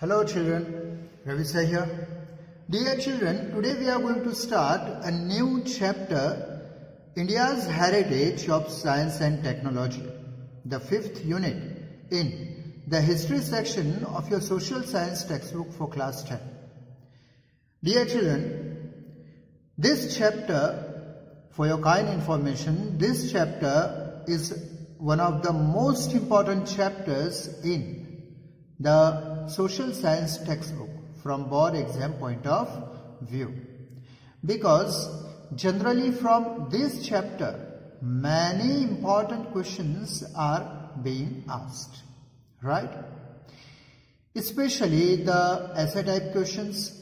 Hello children, Ravi Sir here. Dear children, today we are going to start a new chapter, India's Heritage of Science and Technology, the 5th unit in the history section of your social science textbook for class 10. Dear children, this chapter, for your kind information, this chapter is one of the most important chapters in the social science textbook from board exam point of view, because generally from this chapter many important questions are being asked, right? Especially the essay type questions,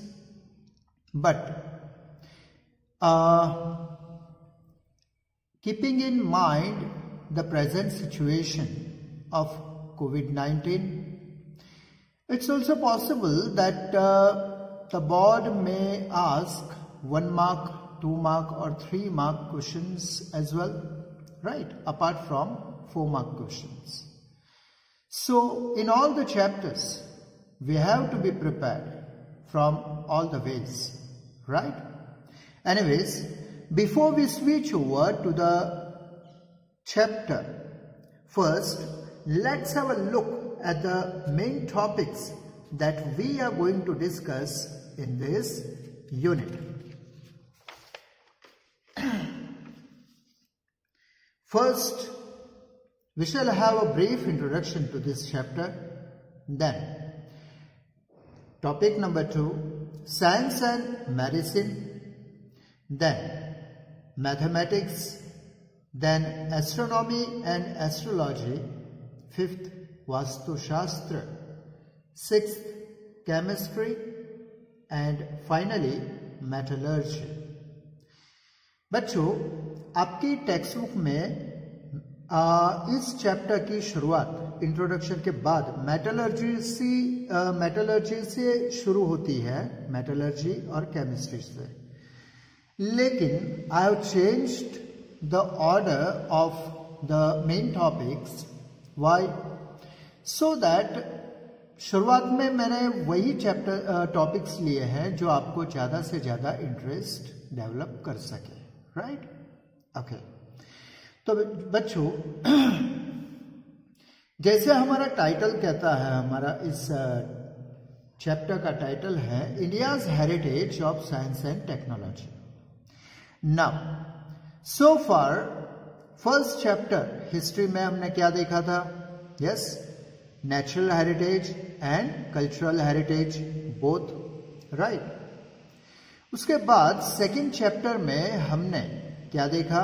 but keeping in mind the present situation of COVID-19, it's also possible that the board may ask 1 mark, 2 mark or 3 mark questions as well, right? Apart from 4 mark questions. So in all the chapters, we have to be prepared from all the ways, right? Anyways, before we switch over to the chapter, first let's have a look at the main topics that we are going to discuss in this unit. First, we shall have a brief introduction to this chapter. Then, topic number 2, science and medicine. Then, mathematics. Then, astronomy and astrology. 5th, Vastu Shastra. 6th, chemistry. And finally, metallurgy. बच्चों, आपकी text book में इस chapter की शुरुआत introduction के बाद metallurgy से शुरू होती है, मेटलर्जी और केमिस्ट्री से. लेकिन I have changed the order of the main topics. Why? So that शुरुआत में मैंने वही चैप्टर टॉपिक्स लिए हैं जो आपको ज़्यादा से ज़्यादा इंटरेस्ट डेवलप कर सके, राइट? ओके. तो बच्चों, जैसे हमारा टाइटल कहता है, हमारा इस चैप्टर का टाइटल है India's heritage of science and technology. Now so far first chapter history में हमने क्या देखा था? Yes, natural heritage and cultural heritage both, right. उसके बाद सेकंड चैप्टर में हमने क्या देखा?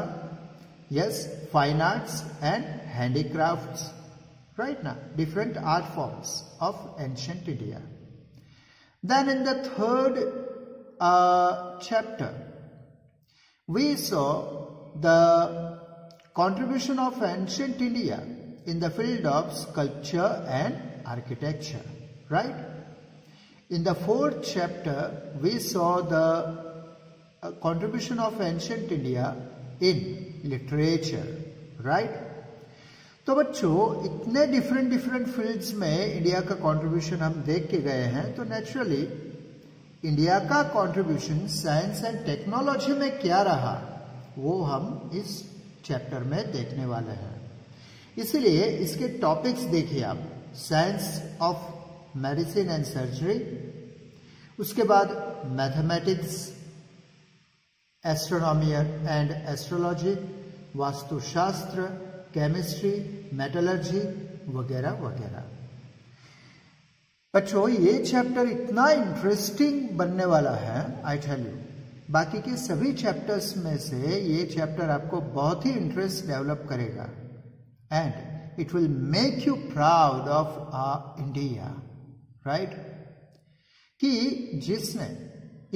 Yes, fine arts and handicrafts, right ना, different art forms of ancient India. Then in the third chapter we saw the contribution of ancient India in the field of sculpture and architecture, right? In the fourth chapter we saw the contribution of ancient India in literature, right? तो बच्चों, इतने different fields में India का contribution हम देख के गए हैं, तो नेचुरली इंडिया का कंट्रीब्यूशन साइंस एंड टेक्नोलॉजी में क्या रहा वो हम इस चैप्टर में देखने वाले हैं. इसलिए इसके टॉपिक्स देखिए आप. Science of medicine and surgery, उसके बाद mathematics, astronomy and astrology, Vastushastra, chemistry, metallurgy वगैरह वगैरह. बच्चों, ये चैप्टर इतना इंटरेस्टिंग बनने वाला है, आई टेल यू. बाकी के सभी चैप्टर्स में से ये चैप्टर आपको बहुत ही इंटरेस्ट डेवलप करेगा and it will make you proud of India, right? कि जिसने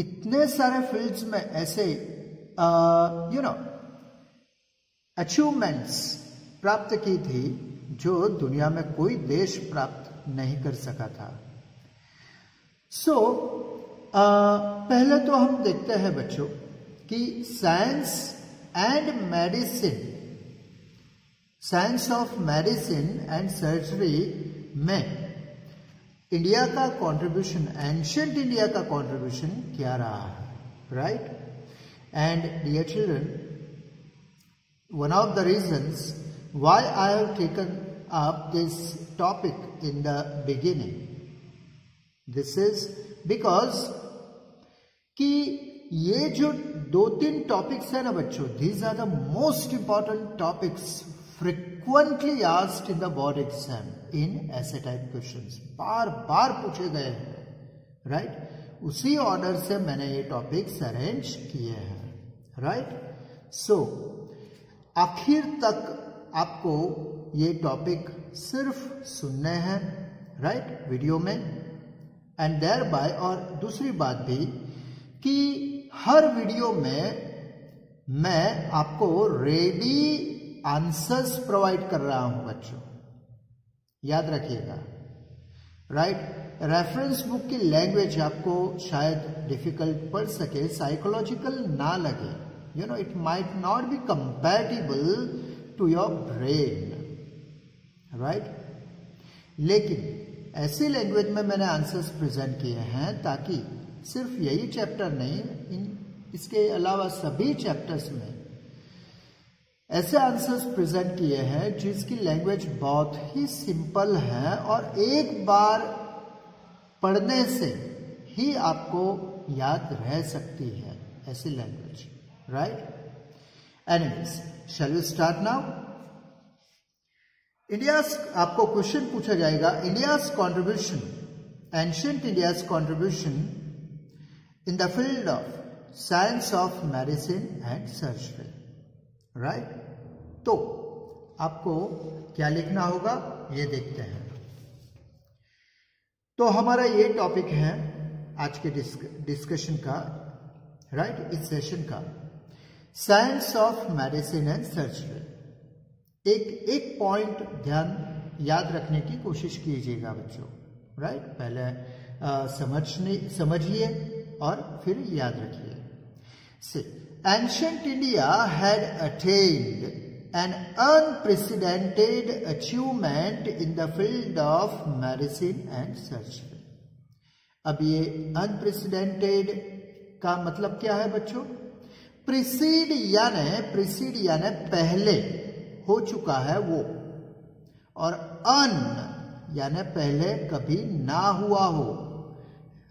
इतने सारे फील्ड्स में ऐसे अचीवमेंट्स प्राप्त की थी जो दुनिया में कोई देश प्राप्त नहीं कर सका था. सो पहले तो हम देखते हैं बच्चों कि science and medicine, science of medicine and surgery में इंडिया का कंट्रीब्यूशन, एंशिएंट इंडिया का कंट्रीब्यूशन क्या रहा है, right? And dear children, one of the reasons why I have taken up this topic in the beginning, this is because कि ये जो 2-3 topics है ना बच्चों, these are the most important topics frequently asked in the board exam in essay type questions, बार बार पूछे गए हैं, right? उसी ऑर्डर से मैंने ये टॉपिक्स अरेंज किए हैं, राइट? सो आखिर तक आपको ये टॉपिक सिर्फ सुनने हैं, राइट, वीडियो में, एंड देयर बाय, और दूसरी बात भी कि हर वीडियो में मैं आपको रेडी आंसर्स प्रोवाइड कर रहा हूं बच्चों, याद रखिएगा, राइट? रेफरेंस बुक की लैंग्वेज आपको शायद डिफिकल्ट पड़ सके, साइकोलॉजिकल ना लगे, you know, it might not be compatible to your brain, right? लेकिन ऐसी लैंग्वेज में मैंने आंसर्स प्रेजेंट किए हैं ताकि सिर्फ यही चैप्टर नहीं, इसके अलावा सभी चैप्टर्स में ऐसे आंसर्स प्रेजेंट किए हैं जिसकी लैंग्वेज बहुत ही सिंपल है और एक बार पढ़ने से ही आपको याद रह सकती है, ऐसी language, right? Anyways, shall we start now? India's, आपको क्वेश्चन पूछा जाएगा, India's contribution, ancient India's contribution in the field of science of medicine and surgery, right? तो आपको क्या लिखना होगा ये देखते हैं। तो हमारा ये टॉपिक है आज के डिस्कशन का, राइट, इस सेशन का, science of medicine and surgery. एक पॉइंट ध्यान याद रखने की कोशिश कीजिएगा बच्चों, राइट? पहले समझिए और फिर याद रखिए। से ancient India had attend an unprecedented achievement in the field of medicine and surgery. अब ये अनप्रेसिडेंटेड का मतलब क्या है बच्चों? प्रीसीड यानी पहले हो चुका है वो, और अन यानी पहले कभी ना हुआ हो,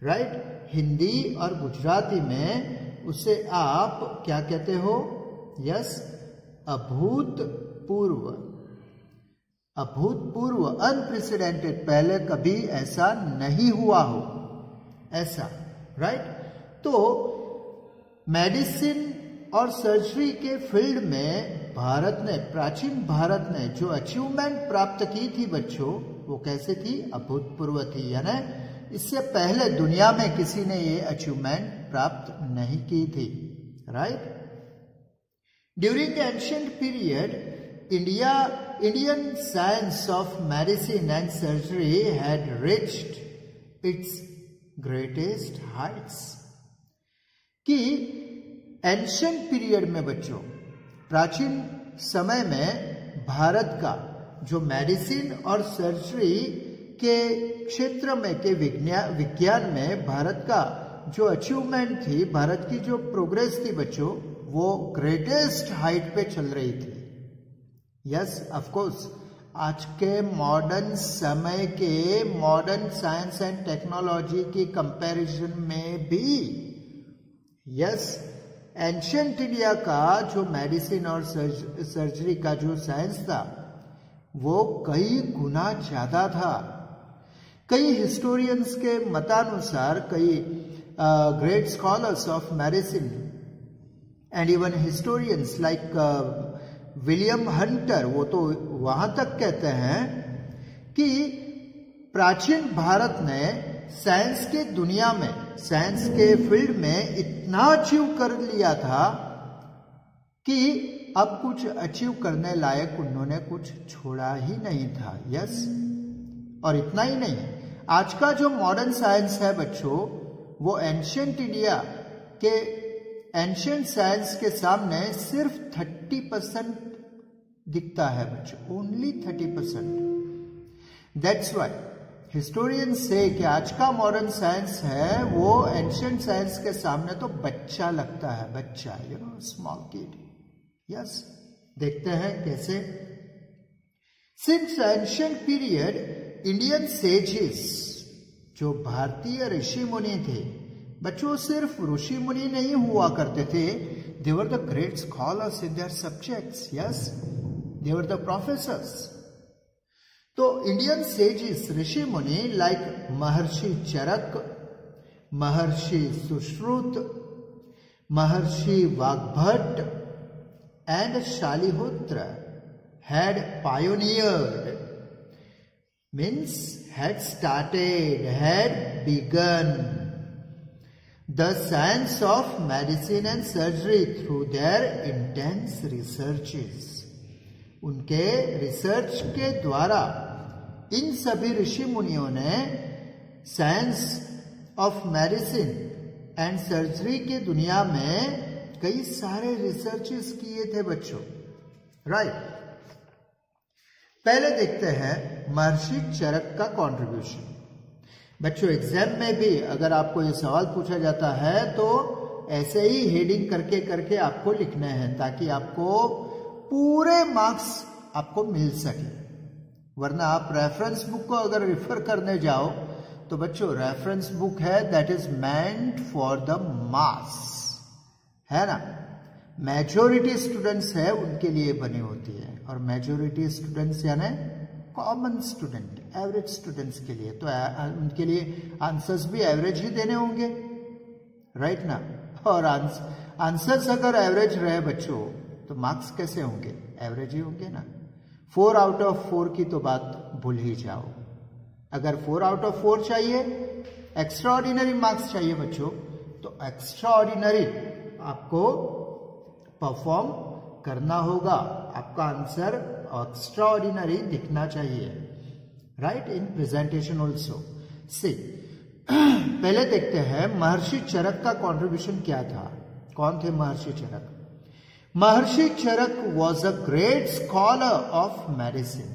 राइट? हिंदी और गुजराती में उसे आप क्या कहते हो? यस, अभूतपूर्व, अनप्रेसिडेंटेड, पहले कभी ऐसा नहीं हुआ हो, ऐसा, राइट? तो मेडिसिन और सर्जरी के फील्ड में भारत ने, प्राचीन भारत ने जो अचीवमेंट प्राप्त की थी बच्चों, वो कैसे थी? अभूतपूर्व थी, यानी इससे पहले दुनिया में किसी ने ये अचीवमेंट प्राप्त नहीं की थी, right? During the ancient period, Indian science of medicine and surgery had reached its greatest heights. कि एंशिएंट पीरियड में बच्चों, प्राचीन समय में भारत का जो मेडिसिन और सर्जरी के क्षेत्र में, के विज्ञान में भारत का जो अचीवमेंट थी, भारत की जो प्रोग्रेस थी बच्चों, वो ग्रेटेस्ट हाइट पे चल रही थी। यस, ऑफ कोर्स, आज के मॉडर्न समय के मॉडर्न साइंस एंड टेक्नोलॉजी की कंपैरिजन में भी, यस, एंशिएंट इंडिया का जो मेडिसिन और सर्जरी का जो साइंस था, वो कई गुना ज्यादा था। कई हिस्टोरियंस के मतानुसार, कई great scholars of medicine and even historians like William Hunter, वो तो वहां तक कहते हैं कि प्राचीन भारत ने साइंस के दुनिया में, साइंस के फील्ड में इतना अचीव कर लिया था कि अब कुछ अचीव करने लायक उन्होंने कुछ छोड़ा ही नहीं था। यस, और इतना ही नहीं, आज का जो मॉडर्न साइंस है बच्चों, वो एंशिएंट इंडिया के, एंशिएंट साइंस के सामने सिर्फ 30% दिखता है बच्चों, ओनली 30%। दैट्स वाई हिस्टोरियंस से कि आज का मॉडर्न साइंस है वो एंशिएंट साइंस के सामने तो बच्चा लगता है, बच्चा, स्मॉल किड। यस, देखते हैं कैसे। Since ancient period Indian sages, जो भारतीय ऋषि मुनि थे, बच्चों सिर्फ ऋषि मुनि नहीं हुआ करते थे, they were the great scholars in their subjects. Yes, they were the professors. तो इंडियन सेजेस ऋषि मुनि like Maharshi Charak, Maharshi Sushruta, Maharshi Vagbhata and Shalihotra had pioneered, means had started, had begun the science of medicine and surgery through their intense researches. उनके research के द्वारा इन सभी ऋषि मुनियों ने science of medicine and surgery के दुनिया में कई सारे रिसर्चेस किए थे बच्चों, राइट। पहले देखते हैं महर्षि चरक का कंट्रीब्यूशन। बच्चों एग्जाम में भी अगर आपको ये सवाल पूछा जाता है तो ऐसे ही हेडिंग करके करके आपको लिखने हैं ताकि आपको पूरे मार्क्स आपको मिल सके। वरना आप रेफरेंस बुक को अगर रिफर करने जाओ तो बच्चों रेफरेंस बुक है that is meant for the mass, है ना। मेजोरिटी स्टूडेंट्स है उनके लिए बनी होती है, और मेजोरिटी स्टूडेंट्स यानी कॉमन स्टूडेंट, एवरेज स्टूडेंट्स के लिए, तो उनके लिए आंसर्स भी एवरेज ही देने होंगे, राइट ना। और आंसर्स अगर एवरेज रहे बच्चों तो मार्क्स कैसे होंगे, एवरेज ही होंगे ना। 4 आउट ऑफ 4 की तो बात भूल ही जाओ। अगर 4 आउट ऑफ 4 चाहिए, एक्स्ट्रा ऑर्डिनरी मार्क्स चाहिए बच्चों, तो एक्स्ट्रा ऑर्डिनरी आपको परफॉर्म करना होगा, आपका आंसर एक्स्ट्रा ऑर्डिनरी दिखना चाहिए, राइट, इन प्रेजेंटेशन ऑल्सो। सी पहले देखते हैं महर्षि चरक का कंट्रीब्यूशन क्या था। कौन थे Maharshi Charak? Maharshi Charak was a great scholar of medicine.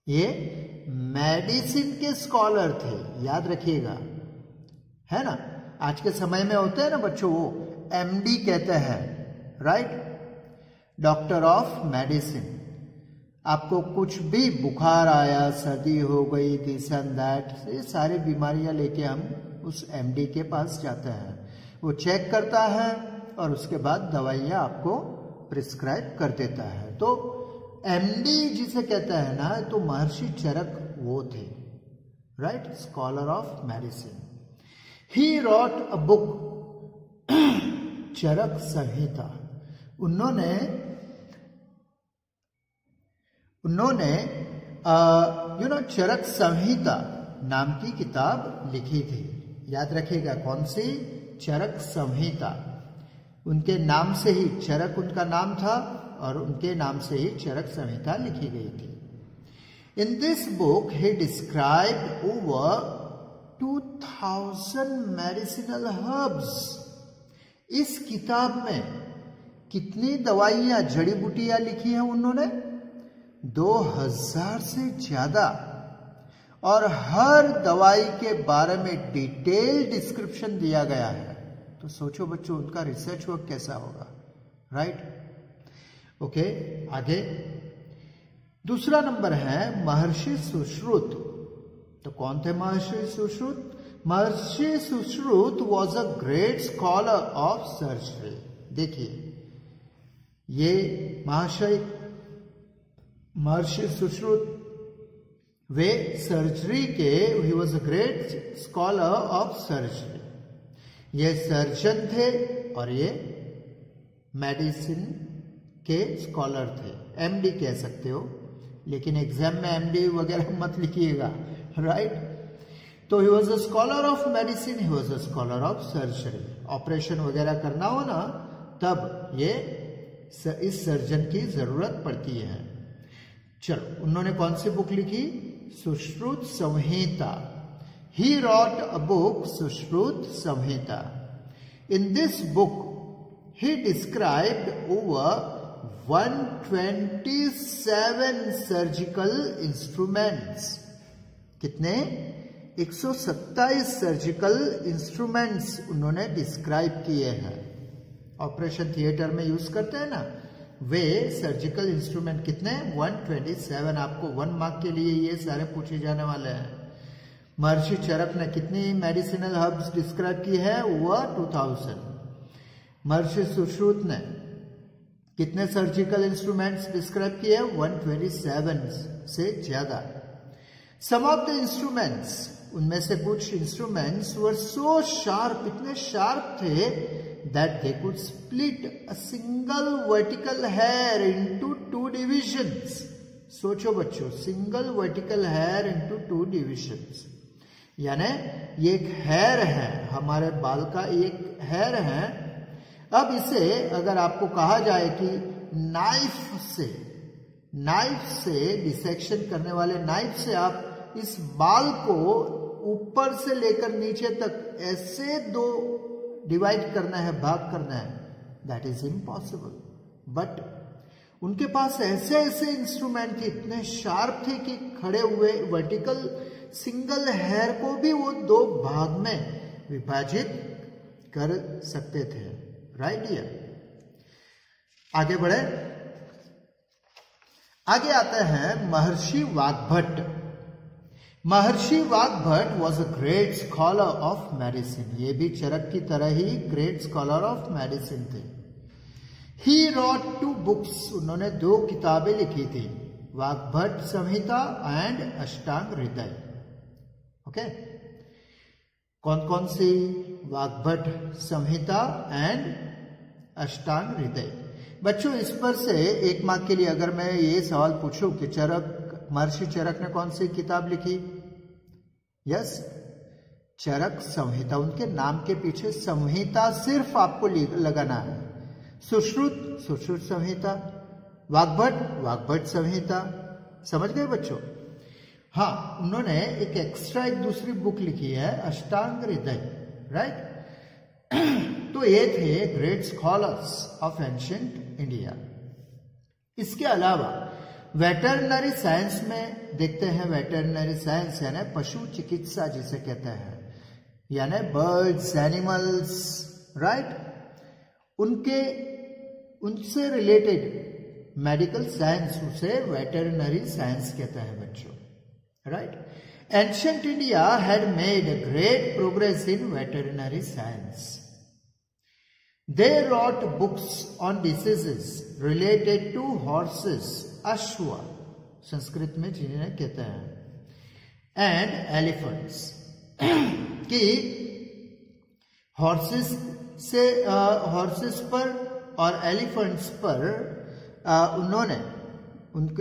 ये मेडिसिन के स्कॉलर थे, याद रखिएगा, है ना। आज के समय में होते हैं ना बच्चों वो एमडी कहते हैं, राइट, डॉक्टर ऑफ मेडिसिन। आपको कुछ भी बुखार आया, सर्दी हो गई, दिस एंड दैट, ये सारी बीमारियां लेके हम उस एमडी के पास जाते हैं। वो चेक करता है और उसके बाद दवाइयां आपको प्रिस्क्राइब कर देता है। तो एमडी जिसे कहता है ना, तो महर्षि चरक वो थे, right, scholar of medicine. He wrote a book Charak Samhita. उन्होंने चरक संहिता नाम की किताब लिखी थी। याद रखिएगा कौन सी? चरक संहिता। उनके नाम से ही, चरक उनका नाम था और उनके नाम से ही चरक संहिता लिखी गई थी। In this book he described over 2000 medicinal herbs. इस किताब में कितनी दवाइयां, जड़ी बूटियां लिखी हैं उन्होंने? 2000 से ज्यादा, और हर दवाई के बारे में डिटेल डिस्क्रिप्शन दिया गया है। तो सोचो बच्चों उनका रिसर्च वर्क कैसा होगा, राइट। ओके, आगे दूसरा नंबर है महर्षि सुश्रुत। तो कौन थे Maharshi Sushruta? Maharshi Sushruta was a great scholar of surgery. देखिए ये महर्षि सुश्रुत वे सर्जरी के, he was a great scholar of surgery. ये सर्जन थे और ये मेडिसिन के स्कॉलर थे, एमडी कह सकते हो, लेकिन एग्जाम में एमडी वगैरह मत लिखिएगा, राइट। तो ही was a scholar of medicine, he was a scholar of surgery. Operation वगैरह करना हो ना, तब ये इस सर्जन की जरूरत पड़ती है। चलो, उन्होंने कौन सी बुक लिखी? सुश्रुत संहिता। He wrote a book, Sushrut Samhita. In this book, he described over 127 surgical instruments. कितने 127 सर्जिकल इंस्ट्रूमेंट्स उन्होंने डिस्क्राइब किए हैं। ऑपरेशन थिएटर में यूज करते हैं ना, वे सर्जिकल इंस्ट्रूमेंट कितने 127। आपको 1 मार्क के लिए ये सारे पूछे जाने वाले हैं। महर्षि चरक ने कितनी मेडिसिनल हर्ब्स डिस्क्राइब की है, वह 2000। महर्षि सुश्रुत ने कितने सर्जिकल इंस्ट्रूमेंट्स डिस्क्राइब किए, 127 से ज्यादा। सम ऑफ द इंस्ट्रूमेंट्स, उनमें से कुछ इंस्ट्रूमेंट्स वर सो शार्प, इतने शार्प थे that they could split a single vertical hair into 2 divisions. सोचो बच्चों, single vertical hair into 2 divisions, यानी ये एक हेयर है, हमारे बाल का एक हेयर है। अब इसे अगर आपको कहा जाए कि नाइफ से डिसेक्शन करने वाले नाइफ से आप इस बाल को ऊपर से लेकर नीचे तक ऐसे 2 डिवाइड करना है, भाग करना है, दैट इज इम्पॉसिबल। बट उनके पास ऐसे ऐसे इंस्ट्रूमेंट थे, इतने शार्प थे कि खड़े हुए वर्टिकल सिंगल हेयर को भी वो 2 भाग में विभाजित कर सकते थे। राइट डियर, आगे बढ़े। आगे आते हैं महर्षि वाग्भट। महर्षि Vagbhata was a great scholar of medicine. ये भी चरक की तरह ही ग्रेट स्कॉलर ऑफ मेडिसिन थे। ही रॉट 2 बुक्स, उन्होंने 2 किताबें लिखी थी, वाग्भट संहिता एंड अष्टांग हृदय। ओके, कौन कौन सी, वाग्भट संहिता एंड अष्टांग हृदय। बच्चों इस पर से 1 मार्क के लिए अगर मैं ये सवाल पूछूं कि महर्षि चरक ने कौन सी किताब लिखी, यस, चरक संहिता। उनके नाम के पीछे संहिता सिर्फ आपको लगाना है। सुश्रुत संहिता, वाग्भट संहिता। समझ गए बच्चों? हाँ, उन्होंने एक एक्स्ट्रा एक दूसरी बुक लिखी है, अष्टांग हृदय। राइट, तो ये थे great scholars of ancient India. इसके अलावा वेटरनरी साइंस में देखते हैं, वेटरनरी साइंस यानी पशु चिकित्सा जिसे कहते हैं, यानी बर्ड्स, एनिमल्स, राइट, उनसे रिलेटेड मेडिकल साइंस, उसे वेटरनरी साइंस कहते हैं बच्चों। Right, ancient India had made a great progress in veterinary science. They wrote books on diseases related to horses, अश्व संस्कृत में जिन्हें कहते हैं, एंड एलिफेंट्स, कि हॉर्सेस पर और एलिफेंट्स पर उन्होंने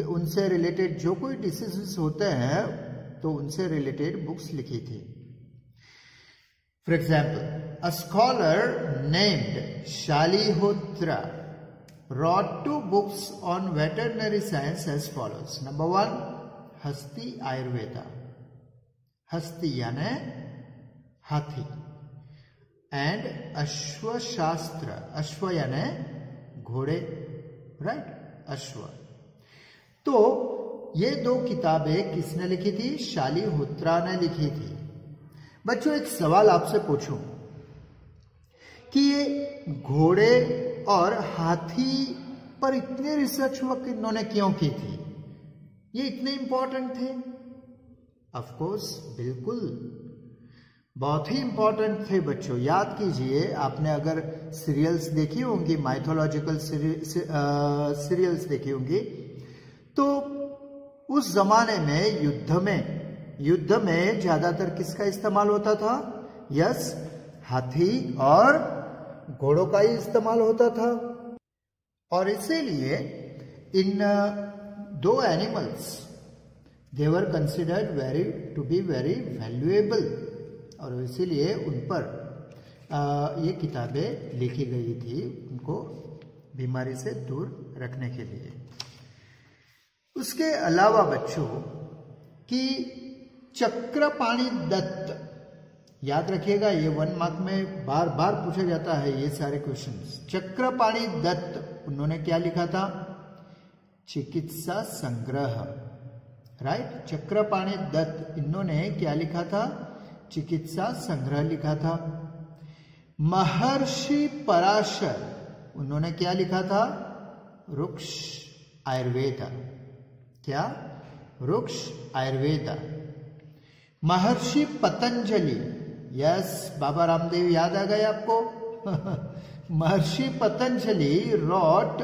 उनसे रिलेटेड जो कोई डिसीजेस होते हैं तो उनसे रिलेटेड बुक्स लिखी थी। For example, a scholar named Shalihotra wrote 2 books on veterinary science as follows. Number 1, हस्ती आयुर्वेदा, हस्ती यानी हाथी, एंड अश्वशास्त्र, अश्व यानी घोड़े, राइट, अश्व। तो ये 2 किताबें किसने लिखी थी, शालिहोत्रा ने लिखी थी। बच्चों एक सवाल आपसे पूछूं कि ये घोड़े और हाथी पर इतने रिसर्च वर्क इन्होंने क्यों की थी, ये इतने इंपॉर्टेंट थे? ऑफ कोर्स, बिल्कुल बहुत ही इंपॉर्टेंट थे बच्चों। याद कीजिए, आपने अगर सीरियल्स देखी होंगी, माइथोलॉजिकल सीरियल्स देखी होंगी, तो उस जमाने में युद्ध में ज्यादातर किसका इस्तेमाल होता था? यस, हाथी और घोड़ों का ही इस्तेमाल होता था। और इसीलिए इन 2 animals they were considered to be very valuable, और इसीलिए उन पर ये किताबें लिखी गई थी, उनको बीमारी से दूर रखने के लिए। उसके अलावा बच्चों कि चक्रपाणि दत्त, याद रखिएगा ये 1 मार्क में बार बार पूछा जाता है ये सारे क्वेश्चंस। चक्रपाणि दत्त, उन्होंने क्या लिखा था? चिकित्सा संग्रह, राइट। चक्रपाणि दत्त, इन्होंने क्या लिखा था? चिकित्सा संग्रह लिखा था। महर्षि पराशर, उन्होंने क्या लिखा था? वृक्ष आयुर्वेद। क्या? वृक्ष आयुर्वेद। महर्षि पतंजलि, यस, बाबा रामदेव याद आ गए आपको? महर्षि पतंजलि रॉट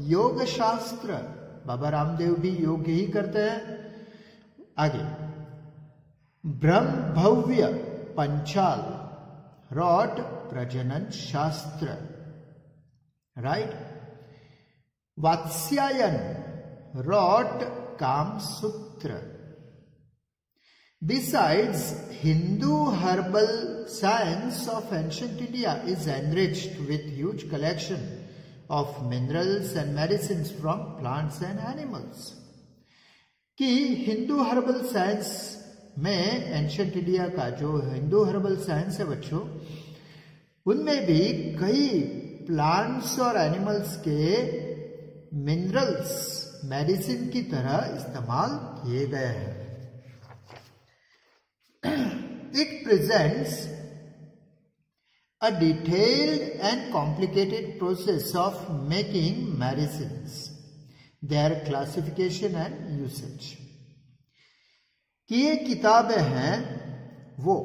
योग शास्त्र। बाबा रामदेव भी योग ही करते हैं। आगे, ब्रह्मभव्य पंचाल रॉट प्रजनन शास्त्र, राइट। वात्स्यायन रॉट काम सूत्र। Besides, Hindu herbal science of ancient India is enriched with huge collection of minerals and medicines from plants and animals. कि हिंदू हर्बल साइंस में एंशियंट इंडिया का जो हिंदू हर्बल साइंस है बच्चों, उनमें भी कई प्लांट्स और एनिमल्स के मिनरल्स मेडिसिन की तरह इस्तेमाल किए गए हैं। It presents a detailed and complicated process of making medicines, their classification and usage. कि ये किताबें हैं वो,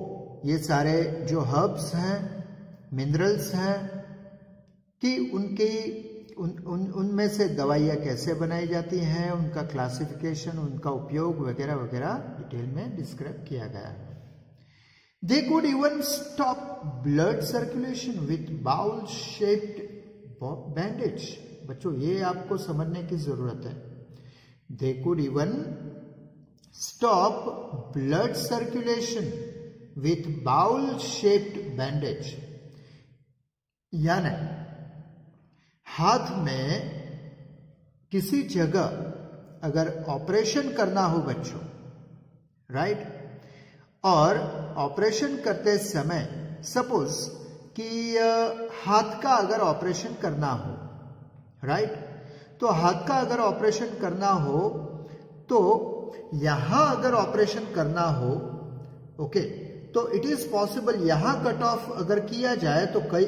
ये सारे जो हर्ब्स हैं, मिनरल्स हैं, कि उनमें से दवाइयाँ कैसे बनाई जाती हैं, उनका क्लासिफिकेशन, उनका उपयोग वगैरह वगैरह डिटेल में डिस्क्राइब किया गया है। They could even stop blood circulation with bowl-shaped bandage. बच्चों ये आपको समझने की जरूरत है। They could even stop blood circulation with bowl-shaped bandage. यानी हाथ में किसी जगह अगर ऑपरेशन करना हो बच्चों, राइट, और ऑपरेशन करते समय सपोज कि हाथ का अगर ऑपरेशन करना हो, राइट, तो हाथ का अगर ऑपरेशन करना हो तो यहां अगर ऑपरेशन करना हो, ओके, तो इट इज पॉसिबल यहां कट ऑफ अगर किया जाए तो कई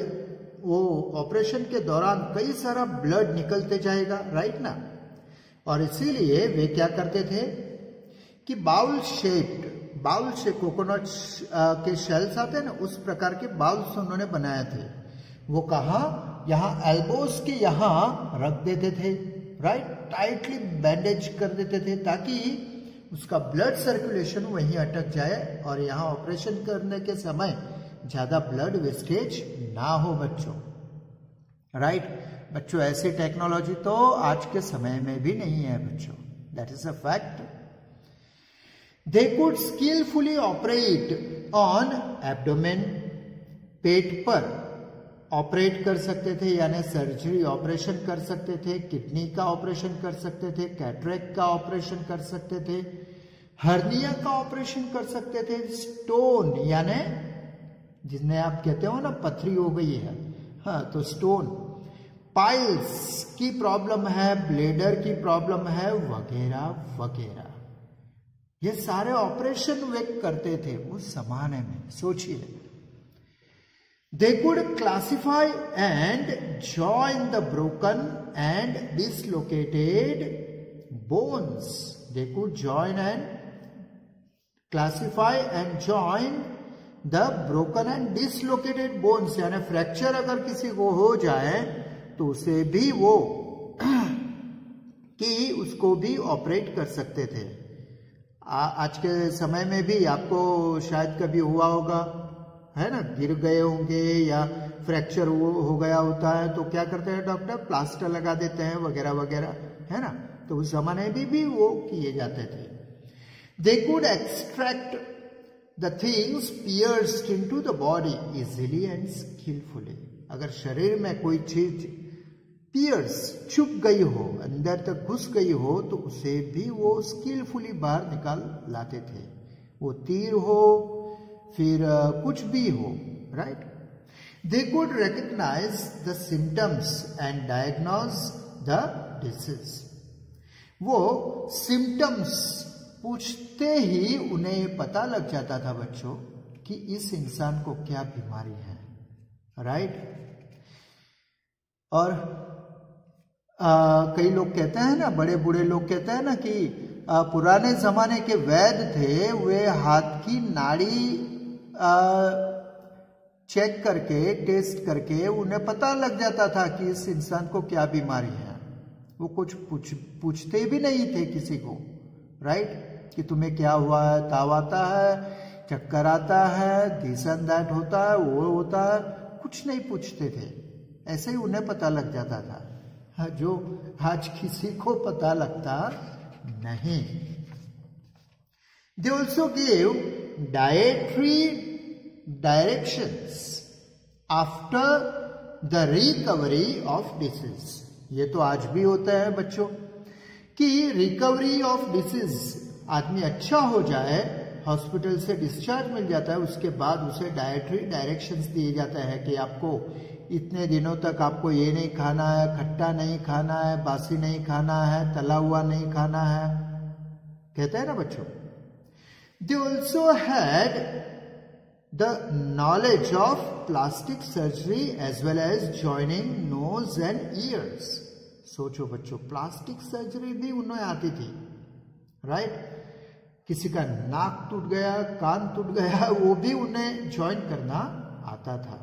वो ऑपरेशन के दौरान कई सारा ब्लड निकलते जाएगा, राइट ना। और इसीलिए वे क्या करते थे कि बाउल से कोकोनट के शेल्स आते हैं ना, उस प्रकार के बाउल्स उन्होंने बनाए थे। वो कहाँ? यहाँ एल्बोस के यहाँ रख देते थे, राइट, टाइटली बैंडेज कर देते थे ताकि उसका ब्लड सर्कुलेशन वहीं अटक जाए और यहाँ ऑपरेशन करने के समय ज्यादा ब्लड वेस्टेज ना हो बच्चों, राइट। बच्चों ऐसी टेक्नोलॉजी तो आज के समय में भी नहीं है बच्चों, that is a fact. They could skillfully operate on abdomen, पेट पर ऑपरेट कर सकते थे, यानी सर्जरी ऑपरेशन कर सकते थे, किडनी का ऑपरेशन कर सकते थे, कैटरेक्ट का ऑपरेशन कर सकते थे, हर्निया का ऑपरेशन कर सकते थे, स्टोन यानी जिसने आप कहते हो ना पथरी हो गई है, हाँ, तो स्टोन, पाइल्स की प्रॉब्लम है, ब्लेडर की प्रॉब्लम है, वगैरह वगैरह, ये सारे ऑपरेशन वे करते थे उस जमाने में। सोचिए, they could classify and join the broken and dislocated bones. They could join and classify and join the broken and dislocated bones, यानी फ्रैक्चर अगर किसी को हो जाए तो उसे भी वो कि उसको भी ऑपरेट कर सकते थे। आज के समय में भी आपको शायद कभी हुआ होगा, है ना, गिर गए होंगे या फ्रैक्चर हो गया होता है तो क्या करते हैं डॉक्टर? प्लास्टर लगा देते हैं वगैरह वगैरह, है ना। तो उस जमाने में भी वो किए जाते थे। They could extract the things pierced into the body easily and skilfully. अगर शरीर में कोई चीज पियर्स चुप गई हो, अंदर तक घुस गई हो, तो उसे भी वो स्किलफुली बाहर निकाल लाते थे, वो तीर हो फिर कुछ भी हो, right. They could recognise the symptoms and diagnose the disease. वो सिम्टम्स पूछते ही उन्हें पता लग जाता था बच्चों कि इस इंसान को क्या बीमारी है, राइट। और कई लोग कहते हैं ना, बड़े बूढ़े लोग कहते हैं ना कि पुराने जमाने के वैद्य थे, वे हाथ की नाड़ी चेक करके, टेस्ट करके उन्हें पता लग जाता था कि इस इंसान को क्या बीमारी है। वो कुछ पूछते भी नहीं थे किसी को, राइट, कि तुम्हें क्या हुआ है, ताव आता है, चक्कर आता है, दिस एंड दैट होता है, वो होता है, कुछ नहीं पूछते थे, ऐसे ही उन्हें पता लग जाता था, जो आज किसी को पता लगता नहीं। They also gave dietary directions after the recovery of disease. ये तो आज भी होता है बच्चों कि रिकवरी ऑफ डिसीज, आदमी अच्छा हो जाए, हॉस्पिटल से डिस्चार्ज मिल जाता है, उसके बाद उसे डाइटरी डायरेक्शंस दिए जाता है कि आपको इतने दिनों तक आपको ये नहीं खाना है, खट्टा नहीं खाना है, बासी नहीं खाना है, तला हुआ नहीं खाना है, कहते हैं ना बच्चों। They also had the knowledge of plastic surgery as well as joining nose and ears. सोचो बच्चों, प्लास्टिक सर्जरी भी उन्हें आती थी, राइट। किसी का नाक टूट गया, कान टूट गया, वो भी उन्हें ज्वाइन करना आता था।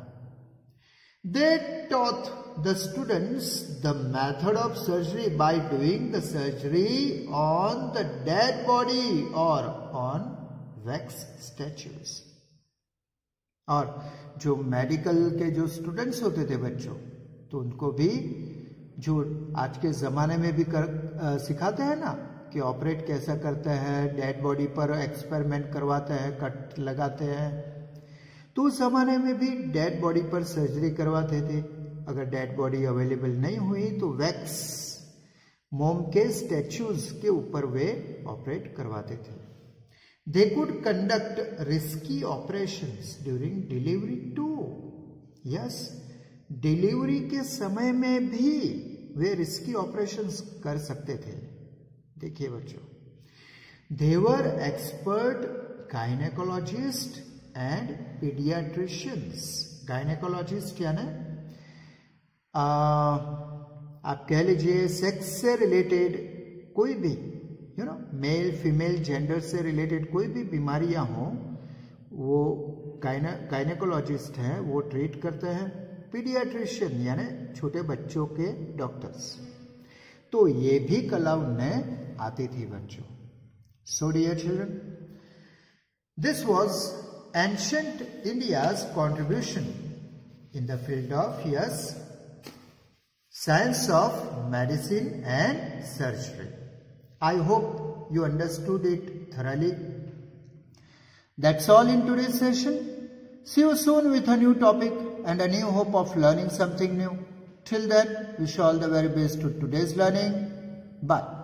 They taught the students the method of surgery by doing the surgery on the dead body or on wax statues. और जो मेडिकल के जो स्टूडेंट्स होते थे बच्चों, तो उनको भी जो आज के ज़माने में भी सिखाते हैं ना कि ऑपरेट कैसा करते हैं, डेड बॉडी पर एक्सपेरिमेंट करवाते हैं, कट लगाते हैं, तो उस ज़माने में भी डेड बॉडी पर सर्जरी करवाते थे। अगर डेड बॉडी अवेलेबल नहीं हुई तो वैक्स मोम के स्टैचूज के ऊपर वे ऑपरेट करवाते थे। They could conduct risky operations during delivery too. Yes, delivery के समय में भी वे रिस्की ऑपरेशंस कर सकते थे। देखिए बच्चों, they were expert gynaecologist and paediatricians. Gynaecologist यानी आप कह लीजिए सेक्स से रिलेटेड कोई भी, मेल फीमेल जेंडर से रिलेटेड कोई भी बीमारियां हो, वो गायनेकोलॉजिस्ट हैं, वो ट्रीट करते हैं। पीडियाट्रिशियन यानी छोटे बच्चों के डॉक्टर्स, तो ये भी कला उन्हें आती थी बच्चों। So dear children, this was ancient India's contribution in the field of science of medicine and surgery. I hope you understood it thoroughly. That's all in today's session. See you soon with a new topic and a new hope of learning something new. Till then, wish you all the very best to today's learning. Bye.